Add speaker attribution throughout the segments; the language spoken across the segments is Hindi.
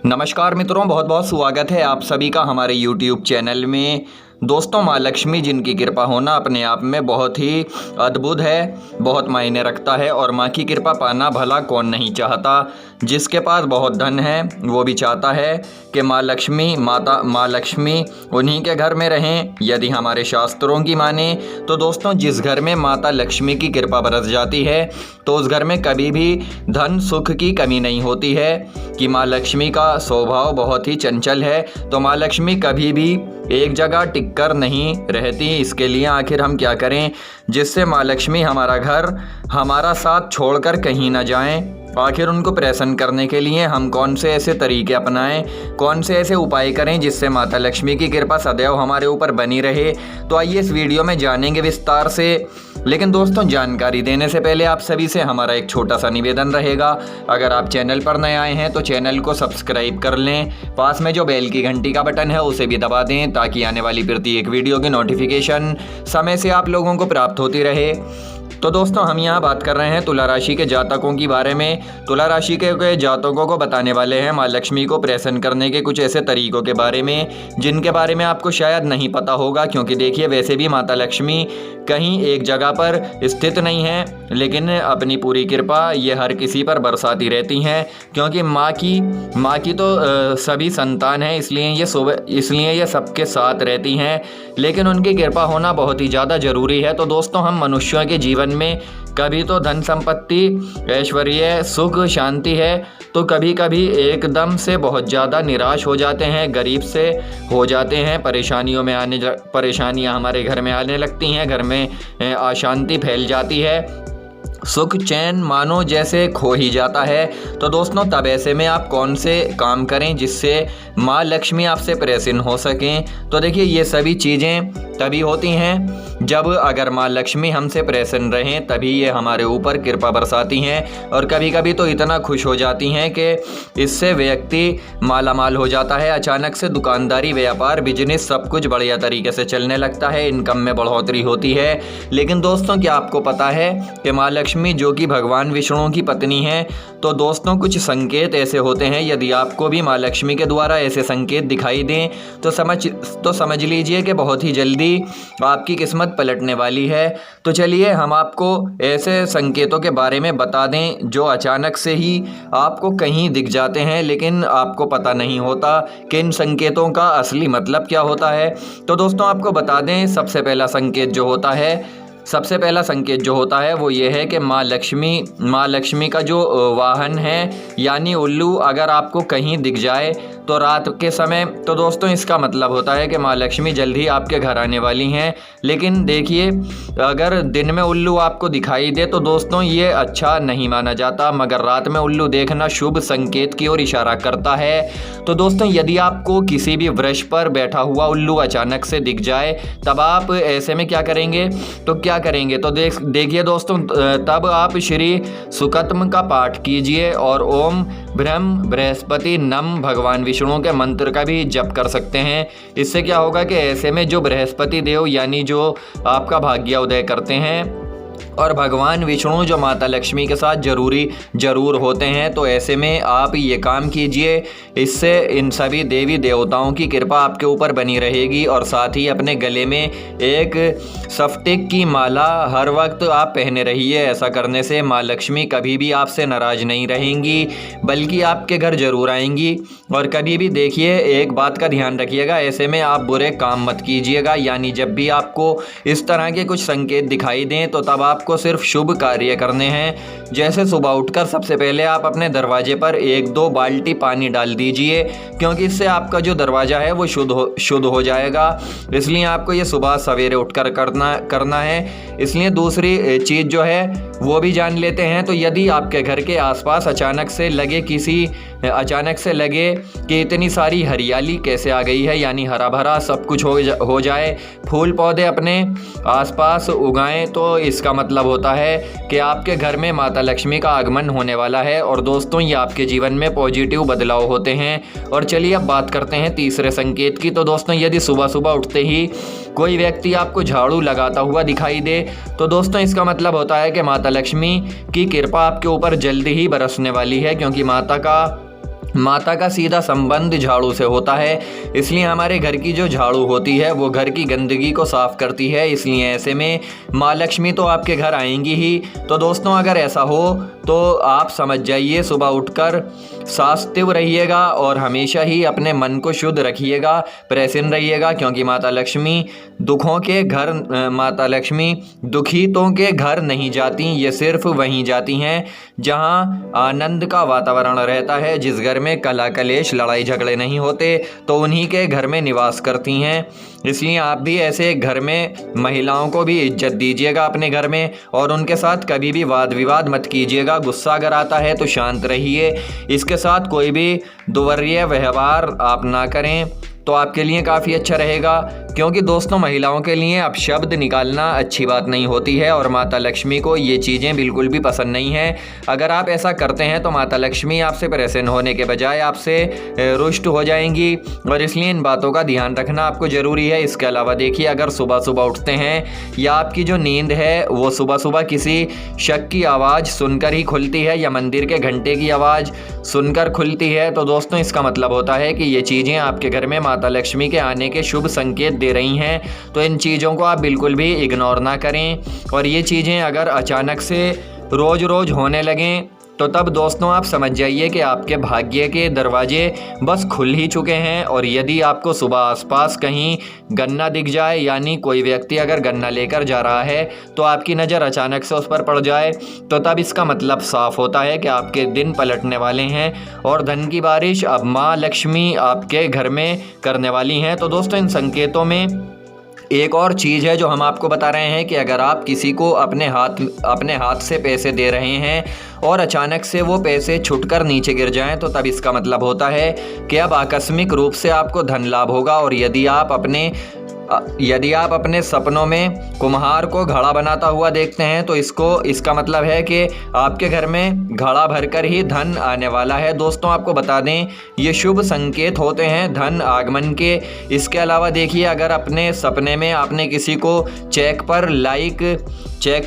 Speaker 1: नमस्कार मित्रों, बहुत बहुत स्वागत है आप सभी का हमारे YouTube चैनल में। दोस्तों, माँ लक्ष्मी जिनकी कृपा होना अपने आप में बहुत ही अद्भुत है, बहुत मायने रखता है। और माँ की कृपा पाना भला कौन नहीं चाहता। जिसके पास बहुत धन है वो भी चाहता है कि माँ लक्ष्मी उन्हीं के घर में रहें। यदि हमारे शास्त्रों की माने तो दोस्तों, जिस घर में माता लक्ष्मी की कृपा बरस जाती है तो उस घर में कभी भी धन सुख की कमी नहीं होती है। कि माँ लक्ष्मी का स्वभाव बहुत ही चंचल है, तो माँ लक्ष्मी कभी भी एक जगह टिक कर नहीं रहती। इसके लिए आखिर हम क्या करें जिससे माँ लक्ष्मी हमारा घर, हमारा साथ छोड़कर कहीं ना जाएं। आखिर उनको प्रसन्न करने के लिए हम कौन से ऐसे तरीके अपनाएं, कौन से ऐसे उपाय करें जिससे माता लक्ष्मी की कृपा सदैव हमारे ऊपर बनी रहे। तो आइए इस वीडियो में जानेंगे विस्तार से। लेकिन दोस्तों, जानकारी देने से पहले आप सभी से हमारा एक छोटा सा निवेदन रहेगा। अगर आप चैनल पर नए आए हैं तो चैनल को सब्सक्राइब कर लें। पास में जो बेल की घंटी का बटन है उसे भी दबा दें ताकि आने वाली प्रत्येक वीडियो की नोटिफिकेशन समय से आप लोगों को प्राप्त होती रहे। तो दोस्तों, हम यहाँ बात कर रहे हैं तुला राशि के जातकों की बारे में। तुला राशि के जातकों को बताने वाले हैं माँ लक्ष्मी को प्रसन्न करने के कुछ ऐसे तरीकों के बारे में जिनके बारे में आपको शायद नहीं पता होगा। क्योंकि देखिए, वैसे भी माता लक्ष्मी कहीं एक जगह पर स्थित नहीं है, लेकिन अपनी पूरी कृपा ये हर किसी पर बरसाती रहती हैं। क्योंकि माँ की तो सभी संतान हैं, इसलिए ये सबके साथ रहती हैं। लेकिन उनकी कृपा होना बहुत ही ज़्यादा ज़रूरी है। तो दोस्तों, हम मनुष्यों के जीवन में कभी तो धन संपत्ति, ऐश्वर्य, सुख, शांति है, तो कभी कभी एकदम से बहुत ज़्यादा निराश हो जाते हैं, गरीब से हो जाते हैं, परेशानियां हमारे घर में आने लगती हैं, घर में अशांति फैल जाती है, सुख चैन मानो जैसे खो ही जाता है। तो दोस्तों, तब ऐसे में आप कौन से काम करें जिससे माँ लक्ष्मी आपसे प्रसन्न हो सकें। तो देखिए, ये सभी चीज़ें तभी होती हैं जब अगर माँ लक्ष्मी हमसे प्रसन्न रहें, तभी ये हमारे ऊपर कृपा बरसाती हैं। और कभी कभी तो इतना खुश हो जाती हैं कि इससे व्यक्ति मालामाल हो जाता है। अचानक से दुकानदारी, व्यापार, बिजनेस सब कुछ बढ़िया तरीके से चलने लगता है, इनकम में बढ़ोतरी होती है। लेकिन दोस्तों, क्या आपको पता है कि माँ लक्ष्मी जो कि भगवान विष्णु की पत्नी है, तो दोस्तों कुछ संकेत ऐसे होते हैं, यदि आपको भी माँ लक्ष्मी के द्वारा ऐसे संकेत दिखाई दें तो समझ लीजिए कि बहुत ही जल्दी आपकी किस्मत पलटने वाली है। तो चलिए हम आपको ऐसे संकेतों के बारे में बता दें जो अचानक से ही आपको कहीं दिख जाते हैं, लेकिन आपको पता नहीं होता कि इन संकेतों का असली मतलब क्या होता है। तो दोस्तों, आपको बता दें, सबसे पहला संकेत जो होता है वो ये है कि माँ लक्ष्मी का जो वाहन है यानी उल्लू अगर आपको कहीं दिख जाए तो रात के समय, तो दोस्तों इसका मतलब होता है कि माँ लक्ष्मी जल्द ही आपके घर आने वाली हैं। लेकिन देखिए, अगर दिन में उल्लू आपको दिखाई दे तो दोस्तों ये अच्छा नहीं माना जाता, मगर रात में उल्लू देखना शुभ संकेत की ओर इशारा करता है। तो दोस्तों, यदि आपको किसी भी वृक्ष पर बैठा हुआ उल्लू अचानक से दिख जाए, तब आप ऐसे में क्या करेंगे तो देखिए दोस्तों, तब आप श्री सुकत्म का पाठ कीजिए और ओम ब्रह्म बृहस्पति नम भगवान विष्णु के मंत्र का भी जप कर सकते हैं। इससे क्या होगा कि ऐसे में जो बृहस्पति देव यानी जो आपका भाग्योदय करते हैं और भगवान विष्णु जो माता लक्ष्मी के साथ जरूर होते हैं, तो ऐसे में आप ये काम कीजिए। इससे इन सभी देवी देवताओं की कृपा आपके ऊपर बनी रहेगी। और साथ ही अपने गले में एक स्फटिक की माला हर वक्त आप पहने रहिए। ऐसा करने से माँ लक्ष्मी कभी भी आपसे नाराज नहीं रहेंगी, बल्कि आपके घर जरूर आएंगी। और कभी भी देखिए, एक बात का ध्यान रखिएगा, ऐसे में आप बुरे काम मत कीजिएगा। यानी जब भी आपको इस तरह के कुछ संकेत दिखाई दें तो तब आपको सिर्फ शुभ कार्य करने हैं। जैसे सुबह उठकर सबसे पहले आप अपने दरवाजे पर 1-2 बाल्टी पानी डाल दीजिए, क्योंकि इससे आपका जो दरवाजा है वो शुद्ध हो जाएगा। इसलिए आपको ये सुबह सवेरे उठकर करना है। इसलिए दूसरी चीज़ जो है वो भी जान लेते हैं। तो यदि आपके घर के आसपास अचानक से लगे कि इतनी सारी हरियाली कैसे आ गई है, यानी हरा भरा सब कुछ हो जाए, फूल पौधे अपने आसपास उगाएं, तो इसका मतलब होता है कि आपके घर में माता लक्ष्मी का आगमन होने वाला है। और दोस्तों, ये आपके जीवन में पॉजिटिव बदलाव होते हैं। और चलिए अब बात करते हैं तीसरे संकेत की। तो दोस्तों, यदि सुबह सुबह उठते ही कोई व्यक्ति आपको झाड़ू लगाता हुआ दिखाई दे, तो दोस्तों इसका मतलब होता है कि माता लक्ष्मी की कृपा आपके ऊपर जल्दी ही बरसने वाली है। क्योंकि माता का माता का सीधा संबंध झाड़ू से होता है, इसलिए हमारे घर की जो झाड़ू होती है वो घर की गंदगी को साफ़ करती है। इसलिए ऐसे में माँ लक्ष्मी तो आपके घर आएंगी ही। तो दोस्तों अगर ऐसा हो तो आप समझ जाइए, सुबह उठकर सास्तिव रहिएगा और हमेशा ही अपने मन को शुद्ध रखिएगा, प्रसन्न रहिएगा, क्योंकि माता लक्ष्मी माता लक्ष्मी दुखितों के घर नहीं जाती, ये सिर्फ वहीं जाती हैं जहां आनंद का वातावरण रहता है, जिस घर में कलह कलेश लड़ाई झगड़े नहीं होते, तो उन्हीं के घर में निवास करती हैं। इसलिए आप भी ऐसे घर में महिलाओं को भी इज्जत दीजिएगा अपने घर में, और उनके साथ कभी भी वाद विवाद मत कीजिएगा। गुस्सा अगर आता है तो शांत रहिए, इसके साथ कोई भी दुर्व्यवहार व्यवहार आप ना करें तो आपके लिए काफ़ी अच्छा रहेगा। क्योंकि दोस्तों महिलाओं के लिए अब शब्द निकालना अच्छी बात नहीं होती है और माता लक्ष्मी को ये चीज़ें बिल्कुल भी पसंद नहीं हैं। अगर आप ऐसा करते हैं तो माता लक्ष्मी आपसे प्रसन्न होने के बजाय आपसे रुष्ट हो जाएंगी, और इसलिए इन बातों का ध्यान रखना आपको ज़रूरी है। इसके अलावा देखिए, अगर सुबह सुबह उठते हैं या आपकी जो नींद है वो सुबह सुबह किसी शक की आवाज़ सुनकर ही खुलती है या मंदिर के घंटे की आवाज़ सुनकर खुलती है, तो दोस्तों इसका मतलब होता है कि ये चीज़ें आपके घर में माता लक्ष्मी के आने के शुभ संकेत दे रही हैं। तो इन चीज़ों को आप बिल्कुल भी इग्नोर ना करें, और ये चीज़ें अगर अचानक से रोज़ रोज़ होने लगें तो तब दोस्तों आप समझ जाइए कि आपके भाग्य के दरवाजे बस खुल ही चुके हैं। और यदि आपको सुबह आसपास कहीं गन्ना दिख जाए, यानी कोई व्यक्ति अगर गन्ना लेकर जा रहा है तो आपकी नज़र अचानक से उस पर पड़ जाए, तो तब इसका मतलब साफ होता है कि आपके दिन पलटने वाले हैं और धन की बारिश अब माँ लक्ष्मी आपके घर में करने वाली हैं। तो दोस्तों इन संकेतों में एक और चीज़ है जो हम आपको बता रहे हैं कि अगर आप किसी को अपने हाथ से पैसे दे रहे हैं और अचानक से वो पैसे छुटकर नीचे गिर जाएं, तो तब इसका मतलब होता है कि अब आकस्मिक रूप से आपको धन लाभ होगा। और यदि आप अपने सपनों में कुम्हार को घड़ा बनाता हुआ देखते हैं तो इसका मतलब है कि आपके घर में घड़ा भरकर ही धन आने वाला है। दोस्तों आपको बता दें, ये शुभ संकेत होते हैं धन आगमन के। इसके अलावा देखिए, अगर अपने सपने में आपने किसी को चेक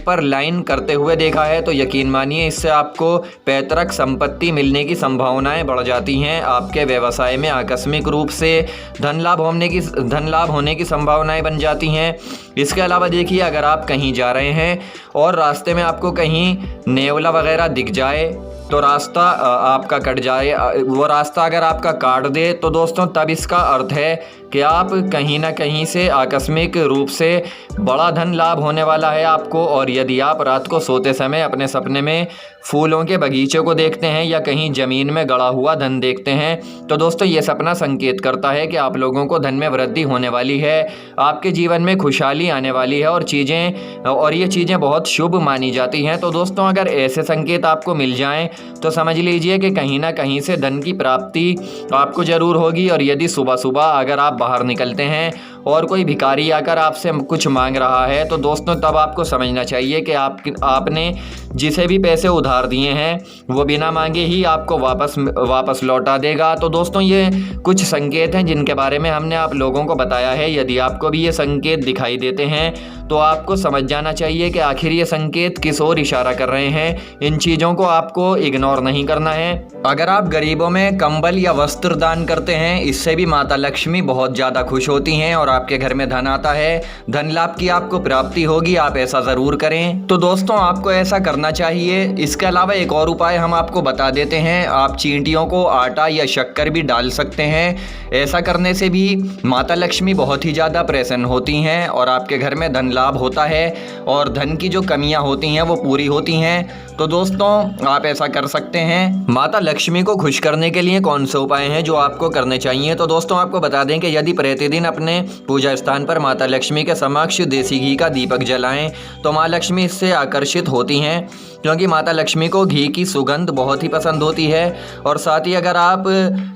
Speaker 1: पर लाइन करते हुए देखा है तो यकीन मानिए इससे आपको पैतृक संपत्ति मिलने की संभावनाएं बढ़ जाती हैं। आपके व्यवसाय में आकस्मिक रूप से धन लाभ होने की संभावनाएं बन जाती हैं। इसके अलावा देखिए, अगर आप कहीं जा रहे हैं और रास्ते में आपको कहीं नेवला वगैरह दिख जाए तो रास्ता आपका कट जाए, वो रास्ता अगर आपका काट दे तो दोस्तों तब इसका अर्थ है कि आप कहीं ना कहीं से आकस्मिक रूप से बड़ा धन लाभ होने वाला है आपको। और यदि आप रात को सोते समय अपने सपने में फूलों के बगीचे को देखते हैं या कहीं ज़मीन में गड़ा हुआ धन देखते हैं तो दोस्तों ये सपना संकेत करता है कि आप लोगों को धन में वृद्धि होने वाली है, आपके जीवन में खुशहाली आने वाली है और ये चीज़ें बहुत शुभ मानी जाती हैं। तो दोस्तों अगर ऐसे संकेत आपको मिल जाएं तो समझ लीजिए कि कहीं ना कहीं से धन की प्राप्ति आपको ज़रूर होगी। और यदि सुबह सुबह अगर आप बाहर निकलते हैं और कोई भिखारी आकर आपसे कुछ मांग रहा है तो दोस्तों तब आपको समझना चाहिए कि आपने जिसे भी पैसे उधार दिए हैं वो बिना मांगे ही आपको वापस लौटा देगा। तो दोस्तों ये कुछ संकेत हैं जिनके बारे में हमने आप लोगों को बताया है। यदि आपको भी ये संकेत दिखाई देते हैं तो आपको समझ जाना चाहिए कि आखिर ये संकेत किस ओर इशारा कर रहे हैं। इन चीज़ों को आपको इग्नोर नहीं करना है। अगर आप गरीबों में कंबल या वस्त्र दान करते हैं, इससे भी माता लक्ष्मी बहुत ज़्यादा खुश होती हैं और आपके घर में धन आता है, धन लाभ की आपको प्राप्ति होगी। आप ऐसा ज़रूर करें। तो दोस्तों आपको ऐसा करना चाहिए। इसके अलावा एक और उपाय हम आपको बता देते हैं। आप चींटियों को आटा या शक्कर भी डाल सकते हैं। ऐसा करने से भी माता लक्ष्मी बहुत ही ज़्यादा प्रसन्न होती हैं और आपके घर में धन लाभ होता है और धन की जो कमियां होती हैं वो पूरी होती हैं। तो दोस्तों आप ऐसा कर सकते हैं। माता लक्ष्मी को खुश करने के लिए कौन से उपाय हैं जो आपको करने चाहिए? तो दोस्तों आपको बता दें कि यदि प्रतिदिन अपने पूजा स्थान पर माता लक्ष्मी के समक्ष देसी घी का दीपक जलाएं तो माँ लक्ष्मी इससे आकर्षित होती हैं, क्योंकि माता लक्ष्मी को घी की सुगंध बहुत ही पसंद होती है। और साथ ही अगर आप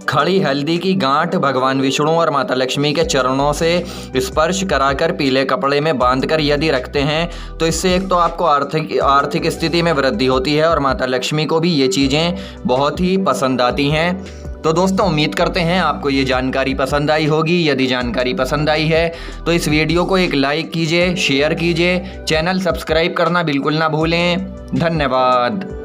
Speaker 1: खड़ी हल्दी की गांठ भगवान विष्णु और माता लक्ष्मी के चरणों से स्पर्श कराकर पीले कपड़े में बांधकर यदि रखते हैं तो इससे एक तो आपको आर्थिक स्थिति में वृद्धि होती है और माता लक्ष्मी को भी ये चीज़ें बहुत ही पसंद आती हैं। तो दोस्तों उम्मीद करते हैं आपको ये जानकारी पसंद आई होगी। यदि जानकारी पसंद आई है तो इस वीडियो को एक लाइक कीजिए, शेयर कीजिए, चैनल सब्सक्राइब करना बिल्कुल ना भूलें। धन्यवाद।